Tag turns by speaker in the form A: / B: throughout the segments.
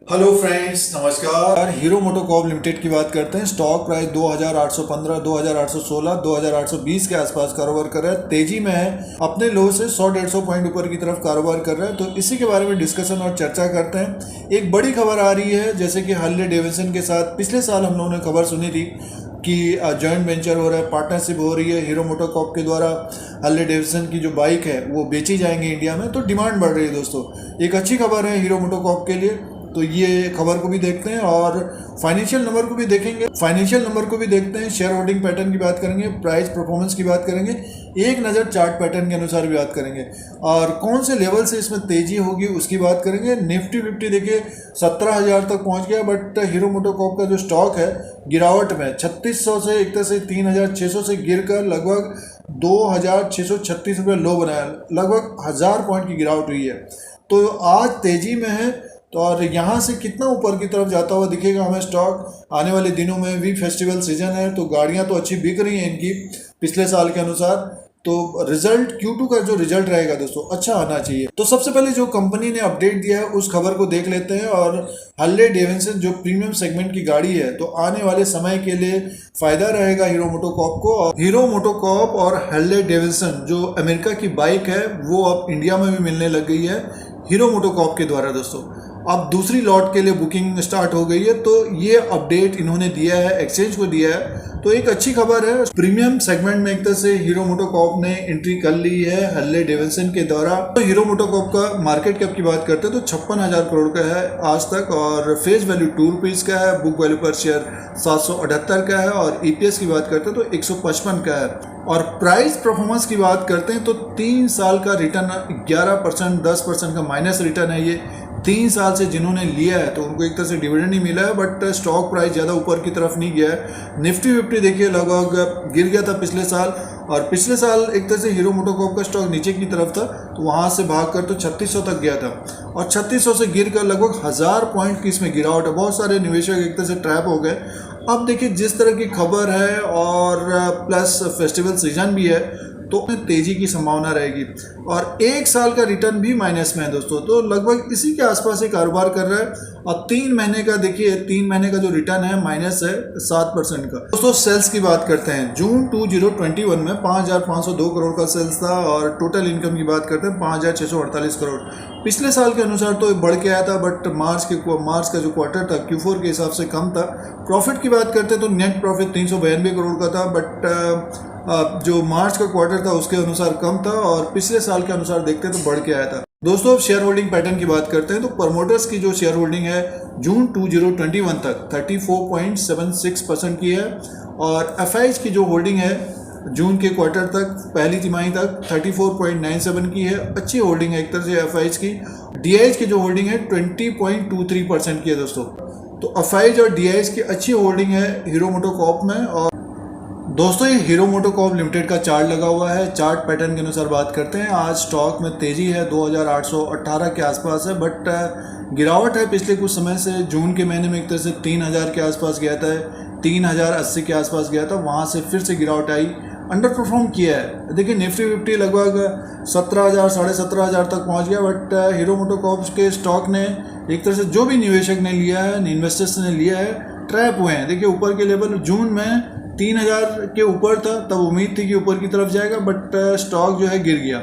A: Hello friends, नमस्कार। Hero MotoCorp limited की बात करते हैं। स्टॉक प्राइस 2815, 2816, 2820 के आसपास कारोबार कर रहा है। तेजी में है, अपने लो से 100-150 पॉइंट ऊपर की तरफ कारोबार कर रहा है। तो इसी के बारे में डिस्कशन और चर्चा करते हैं। एक बड़ी खबर आ रही है, जैसे कि हार्ले डेविडसन के साथ पिछले साल हम लोगों ने खबर सुनी थी कि जॉइंट वेंचर हो रहा है, पार्टनरशिप हो रही है। हीरो मोटोकॉर्प के द्वारा हार्ले डेविडसन की जो बाइक है वो बेची जाएंगे इंडिया में, तो डिमांड बढ़ रही है दोस्तों। एक अच्छी खबर है हीरो मोटोकॉर्प के लिए। तो ये खबर को भी देखते हैं और फाइनेंशियल नंबर को भी देखेंगे। शेयर होल्डिंग पैटर्न की बात करेंगे, प्राइस परफॉर्मेंस की बात करेंगे, एक नज़र चार्ट पैटर्न के अनुसार भी बात करेंगे और कौन से लेवल से इसमें तेजी होगी उसकी बात करेंगे। निफ्टी 50 देखिए 17,000 तक पहुंच गया, बट हीरो मोटोकॉर्प का जो स्टॉक है गिरावट में 3600 से एक तरह से 3,600 से गिर कर लगभग 2,636 रुपये लो बनाया। लगभग 1000 पॉइंट की गिरावट हुई है। तो आज तेजी में है, तो और यहाँ से कितना ऊपर की तरफ जाता हुआ दिखेगा हमें स्टॉक आने वाले दिनों में। भी फेस्टिवल सीजन है, तो गाड़ियाँ तो अच्छी बिक रही हैं इनकी पिछले साल के अनुसार। तो रिजल्ट Q2 का जो रिजल्ट रहेगा दोस्तों अच्छा आना चाहिए। तो सबसे पहले जो कंपनी ने अपडेट दिया है उस खबर को देख लेते हैं। और हार्ले डेविडसन जो प्रीमियम सेगमेंट की गाड़ी है, तो आने वाले समय के लिए फायदा रहेगा हीरो मोटोकॉर्प को। और हीरो मोटोकॉर्प और हार्ले डेविडसन जो अमेरिका की बाइक है वो अब इंडिया में भी मिलने लग गई है हीरो मोटोकॉर्प के द्वारा दोस्तों। अब दूसरी लॉट के लिए बुकिंग स्टार्ट हो गई है। तो ये अपडेट इन्होंने दिया है, एक्सचेंज को दिया है, तो एक अच्छी खबर है। प्रीमियम सेगमेंट में एक तरह से हीरो मोटोकॉर्प ने एंट्री कर ली है हार्ले डेविडसन के द्वारा। तो हीरो मोटोकॉर्प का मार्केट कैप की बात करते हैं तो 56,000 करोड़ का है आज तक, और फेस वैल्यू 2 रुपीज़ का है, बुक वैल्यू पर शेयर 778 का है, और EPS की बात करते हैं तो 155 का है। और प्राइस परफॉर्मेंस की बात करते हैं तो 3 साल का रिटर्न 11%, 10% का माइनस रिटर्न है। ये 3 साल से जिन्होंने लिया है तो उनको एक तरह से डिविडेंड नहीं मिला है, बट स्टॉक प्राइस ज़्यादा ऊपर की तरफ नहीं गया है। निफ्टी 50 देखिए लगभग गिर गया था पिछले साल, और पिछले साल एक तरह से हीरो मोटोकॉर्प का स्टॉक नीचे की तरफ था, तो वहाँ से भागकर तो 3600 तक गया था, और 3600 से गिर कर लगभग 1000 पॉइंट की इसमें गिरावट है। बहुत सारे निवेशक एक तरह से ट्रैप हो गए। अब देखिए जिस तरह की खबर है और प्लस फेस्टिवल सीजन भी है, तो तेजी की संभावना रहेगी। और 1 साल का रिटर्न भी माइनस में है दोस्तों, तो लगभग इसी के आसपास ही कारोबार कर रहा है। और 3 महीने का देखिए, 3 महीने का जो रिटर्न है माइनस है 7% का। दोस्तों सेल्स की बात करते हैं। जून 2021 में 5,502 करोड़ का सेल्स था, और टोटल इनकम की बात करते हैं 5,648 करोड़। पिछले साल के अनुसार तो बढ़ के आया था, बट मार्च का जो क्वार्टर था Q4 के हिसाब से कम था। प्रॉफिट की बात करते हैं तो नेट प्रॉफिट 392 करोड़ का था, बट जो मार्च का क्वार्टर था उसके अनुसार कम था, और पिछले साल के अनुसार देखते हैं तो बढ़ के आया था। दोस्तों अब शेयर होल्डिंग पैटर्न की बात करते हैं तो प्रमोटर्स की जो शेयर होल्डिंग है जून 2021 तक 34.76% की है, और FIs की जो होल्डिंग है जून के क्वार्टर तक, पहली तिमाही तक 34.97 की है। अच्छी होल्डिंग है एक तरह से FIs की। DIs की जो होल्डिंग है 20.23% की है दोस्तों। तो FIs और DIs की अच्छी होल्डिंग है हीरो मोटोकॉर्प में। और दोस्तों ये हीरो मोटोकॉर्प लिमिटेड का चार्ट लगा हुआ है। चार्ट पैटर्न के अनुसार बात करते हैं। आज स्टॉक में तेजी है, 2,818 के आसपास है, बट गिरावट है पिछले कुछ समय से। जून के महीने में एक तरह से 3,000 के आसपास गया था, 3,080 के आसपास गया था, वहाँ से फिर से गिरावट आई, अंडर परफॉर्म किया है। देखिए निफ्टी 50 लगभग 17,000, 17,500 तक पहुँच गया, बट हीरो मोटोकॉर्प के स्टॉक ने एक तरह से जो भी निवेशक ने लिया है, इन्वेस्टर्स ने लिया है, ट्रैप हुए हैं। देखिए ऊपर के लेवल जून में 3,000 के ऊपर था, तब उम्मीद थी कि ऊपर की तरफ जाएगा, बट स्टॉक जो है गिर गया।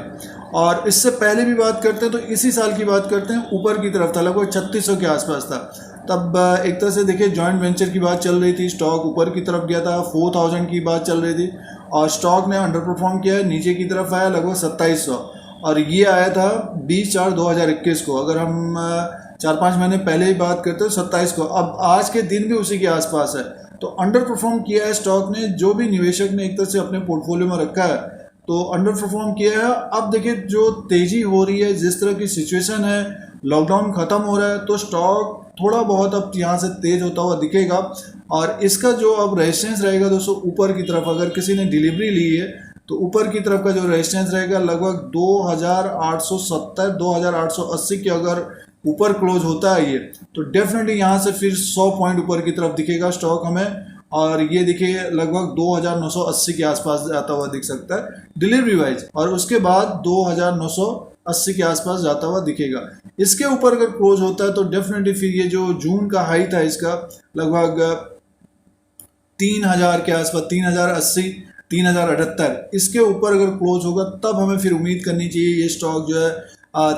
A: और इससे पहले भी बात करते हैं तो इसी साल की बात करते हैं, ऊपर की तरफ था, लगभग 3600 के आसपास था। तब एक तरह से देखिए जॉइंट वेंचर की बात चल रही थी, स्टॉक ऊपर की तरफ गया था, 4000 की बात चल रही थी, और स्टॉक ने अंडर परफॉर्म किया है, नीचे की तरफ आया लगभग 2700, और ये आया था 20/4/2021 को। अगर हम 4-5 महीने पहले ही बात करते हो 27 को, अब आज के दिन भी उसी के आसपास है। तो अंडर परफॉर्म किया है स्टॉक ने। जो भी निवेशक ने एक तरह से अपने पोर्टफोलियो में रखा है तो अंडर परफॉर्म किया है। अब देखिए जो तेजी हो रही है, जिस तरह की सिचुएशन है, लॉकडाउन खत्म हो रहा है, तो स्टॉक थोड़ा बहुत अब यहाँ से तेज होता हुआ दिखेगा। और इसका जो अब रेजिस्टेंस रहेगा दोस्तों ऊपर की तरफ, अगर किसी ने डिलीवरी ली है तो ऊपर की तरफ का जो रेजिस्टेंस रहेगा लगभग 2,870, 2,880 के अगर ऊपर क्लोज होता है ये, तो डेफिनेटली यहाँ से फिर 100 पॉइंट ऊपर की तरफ दिखेगा स्टॉक हमें। और ये देखिए लगभग 2,980 के आसपास जाता हुआ दिख सकता है डिलीवरी वाइज, और उसके बाद 2,980 के आसपास जाता हुआ दिखेगा। इसके ऊपर अगर क्लोज होता है तो डेफिनेटली फिर ये जो जून का हाई था इसका लगभग 3000 के आसपास, 3080, 3078, इसके ऊपर अगर क्लोज होगा तब हमें फिर उम्मीद करनी चाहिए ये स्टॉक जो है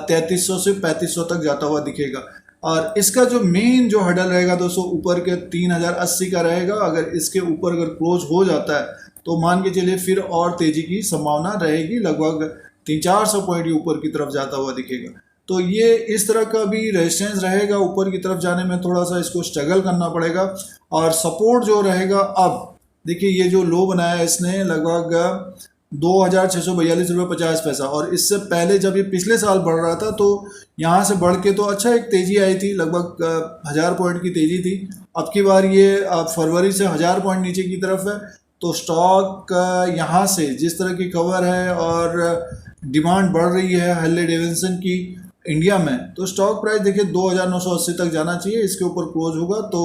A: 3300 से 3500 तक जाता हुआ दिखेगा। और इसका जो मेन जो हडल रहेगा दोस्तों ऊपर के 3080 का रहेगा। अगर इसके ऊपर अगर क्लोज हो जाता है तो मान के चलिए फिर और तेजी की संभावना रहेगी, लगभग 300-400 पॉइंट ऊपर की तरफ जाता हुआ दिखेगा। तो ये इस तरह का भी रेजिस्टेंस रहेगा, ऊपर की तरफ जाने में थोड़ा सा इसको स्ट्रगल करना पड़ेगा। और सपोर्ट जो रहेगा, अब देखिए ये जो लो बनाया है इसने लगभग 2642 रुपये 50 पैसा, और इससे पहले जब ये पिछले साल बढ़ रहा था तो यहाँ से बढ़ के तो अच्छा एक तेज़ी आई थी, लगभग 1000 पॉइंट की तेज़ी थी। अब की बार ये फरवरी से 1000 पॉइंट नीचे की तरफ है। तो स्टॉक यहाँ से जिस तरह की कवर है और डिमांड बढ़ रही है हार्ले डेविडसन की इंडिया में, तो स्टॉक प्राइस देखिए 2980 तक जाना चाहिए। इसके ऊपर क्लोज होगा तो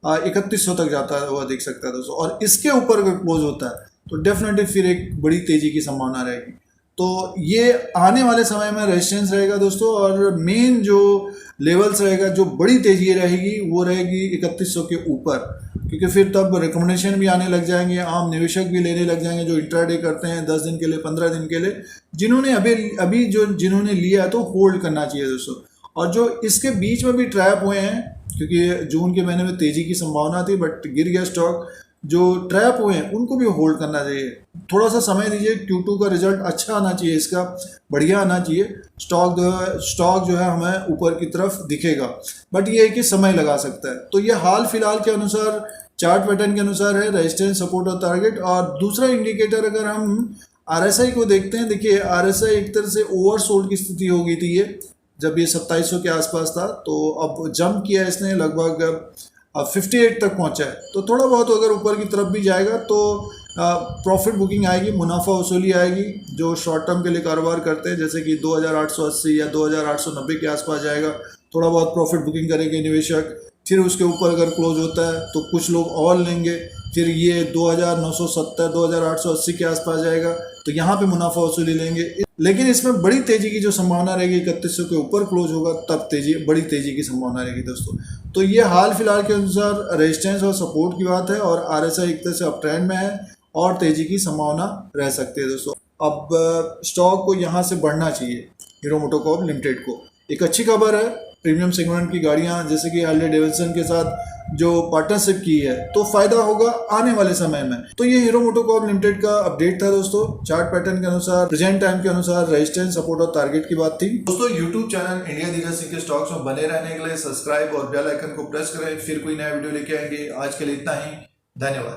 A: 3100 तक जाता हुआ दिख सकता है दोस्तों, और इसके ऊपर अगर क्लोज होता है तो डेफिनेटली फिर एक बड़ी तेजी की संभावना रहेगी। तो ये आने वाले समय में रेजिस्टेंस रहेगा दोस्तों, और मेन जो लेवल्स रहेगा, जो बड़ी तेजी रहेगी वो रहेगी 3100 के ऊपर, क्योंकि फिर तब रिकमेंडेशन भी आने लग जाएंगे, आम निवेशक भी लेने लग जाएंगे जो इंट्राडे करते हैं 10 दिन के लिए, 15 दिन के लिए, जिन्होंने लिया है तो होल्ड करना चाहिए दोस्तों। और जो इसके बीच में भी ट्रैप हुए हैं, क्योंकि जून के महीने में तेजी की संभावना थी बट गिर गया स्टॉक, जो ट्रैप हुए हैं उनको भी होल्ड करना चाहिए। थोड़ा सा समय दीजिए, Q2 का रिजल्ट अच्छा आना चाहिए, इसका बढ़िया आना चाहिए। स्टॉक जो है हमें ऊपर की तरफ दिखेगा, बट ये है कि समय लगा सकता है। तो ये हाल फिलहाल के अनुसार चार्ट पैटर्न के अनुसार है, रेजिस्टेंस, सपोर्ट और टारगेट। और दूसरा इंडिकेटर अगर हम RSI को देखते हैं, देखिए RSI एक तरह से ओवरसोल्ड की स्थिति हो गई थी ये, जब ये 2700 के आसपास था, तो अब जंप किया इसने, लगभग 58 तक पहुंचा है। तो थोड़ा बहुत अगर ऊपर की तरफ भी जाएगा तो प्रॉफिट बुकिंग आएगी, मुनाफा वसूली आएगी। जो शॉर्ट टर्म के लिए कारोबार करते हैं जैसे कि 2880 या 2890 के आसपास जाएगा, थोड़ा बहुत प्रॉफिट बुकिंग करेंगे निवेशक। फिर उसके ऊपर अगर क्लोज होता है तो कुछ लोग और लेंगे, फिर ये 2970 2880 के आसपास जाएगा तो यहाँ पे मुनाफा वसूली लेंगे। लेकिन इसमें बड़ी तेजी की जो संभावना रहेगी, 3100 के ऊपर क्लोज होगा तब बड़ी तेजी की संभावना रहेगी दोस्तों। तो ये हाल फिलहाल के अनुसार रेजिस्टेंस और सपोर्ट की बात है, और RSI एक तरह से अप ट्रेंड में है और तेजी की संभावना रह सकती है दोस्तों। अब स्टॉक को यहाँ से बढ़ना चाहिए, हीरो मोटोकॉर्प लिमिटेड को। एक अच्छी खबर है, प्रीमियम सेगमेंट की गाड़ियाँ जैसे कि हार्ले डेविडसन के साथ जो पार्टनरशिप की है तो फायदा होगा आने वाले समय में। तो ये हीरो मोटोकॉर्प लिमिटेड का अपडेट था दोस्तों। चार्ट पैटर्न के अनुसार, प्रेजेंट टाइम के अनुसार रेजिस्टेंस, सपोर्ट और टारगेट की बात थी दोस्तों। YouTube channel India Dheeraj Singh के स्टॉक्स में बने रहने के लिए सब्सक्राइब और बेल आइकन को प्रेस करें, फिर कोई नया वीडियो लेके आएंगे। आज के लिए इतना ही, धन्यवाद।